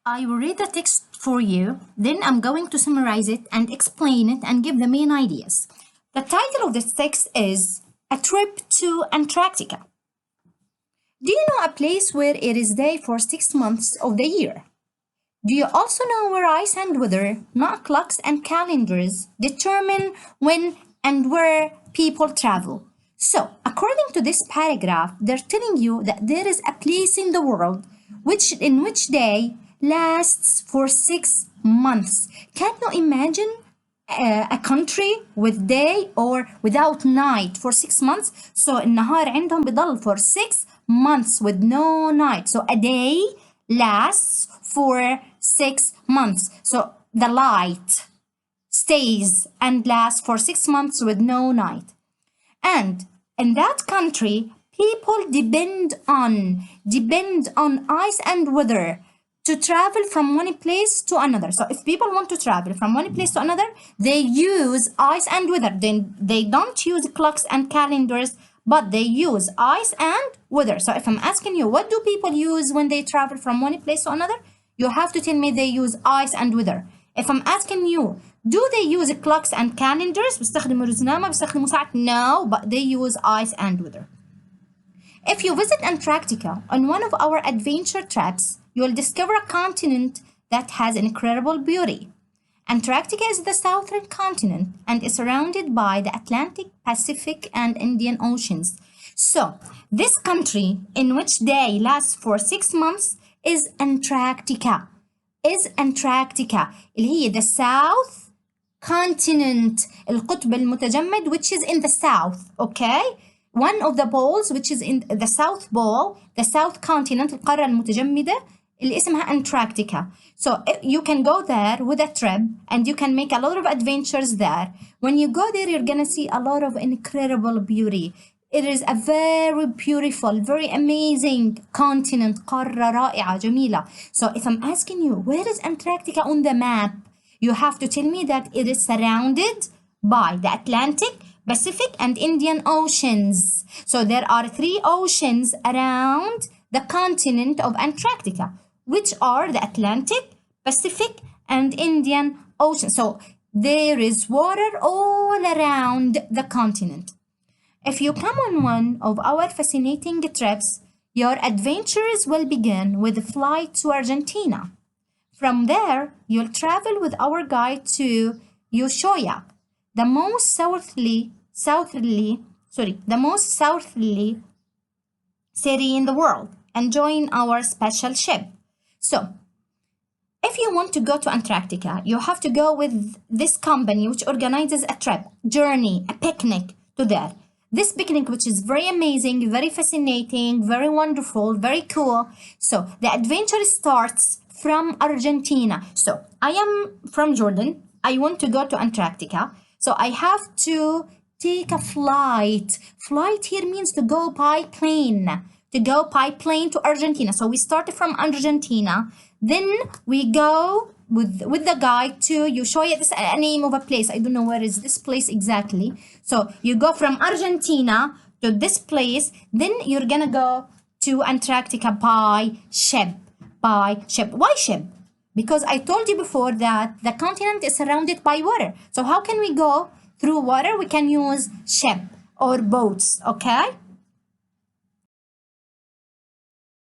I will read the text for you, then I'm going to summarize it and explain it and give the main ideas. The title of this text is A Trip to Antractica. Do you know a place where it is day for 6 months of the year? Do you also know where ice and weather, not clocks and calendars, determine when and where people travel? So, according to this paragraph, they're telling you that there is a place in the world in which day lasts for 6 months. Can you imagine a country with day or without night for 6 months? So النهار عندهم بضل for 6 months with no night. So a day lasts for 6 months. So the light stays and lasts for 6 months with no night. And in that country, people depend on ice and weather to travel from one place to another. So if people want to travel from one place to another, they use ice and weather. Then they don't use clocks and calendars, but they use ice and weather. So if I'm asking you, what do people use when they travel from one place to another? You have to tell me they use ice and weather. If I'm asking you, do they use clocks and calendars? بيستخدموا الرزنامة بيستخدموا ساعة? No, but they use ice and weather. If you visit Antractica on one of our adventure trips, you'll discover a continent that has incredible beauty. Antarctica is the southern continent and is surrounded by the Atlantic, Pacific, and Indian Oceans. So, this country in which day lasts for 6 months is Antractica. اللي هي the south continent, القطب المتجمد, which is in the south, okay? One of the poles which is in the south pole, the south continent, القارة المتجمدة اللي اسمها Antractica. So you can go there with a trip and you can make a lot of adventures there. When you go there, you're gonna see a lot of incredible beauty. It is a very beautiful, very amazing continent, قارة رائعة جميلة. So if I'm asking you, where is Antractica on the map? You have to tell me that it is surrounded by the Atlantic, Pacific, and Indian Oceans. So there are 3 oceans around the continent of Antractica, which are the Atlantic, Pacific, and Indian Ocean. So there is water all around the continent. If you come on one of our fascinating trips, your adventures will begin with a flight to Argentina. From there, you'll travel with our guide to Ushuaia, the most southerly city in the world, and join our special ship. So, if you want to go to Antractica, you have to go with this company which organizes a trip, journey, a picnic to there. This picnic, which is very amazing, very fascinating, very wonderful, very cool. So, the adventure starts from Argentina. So, I am from Jordan. I want to go to Antractica. So, I have to take a flight. Flight here means to go by plane. To Argentina. So we started from Argentina, then we go with the guide to Ushuaia. This is a name of a place. I don't know where is this place exactly. So you go from Argentina to this place, then you're gonna go to Antractica by ship. Why ship? Because I told you before that the continent is surrounded by water. So how can we go through water? We can use ship or boats, okay?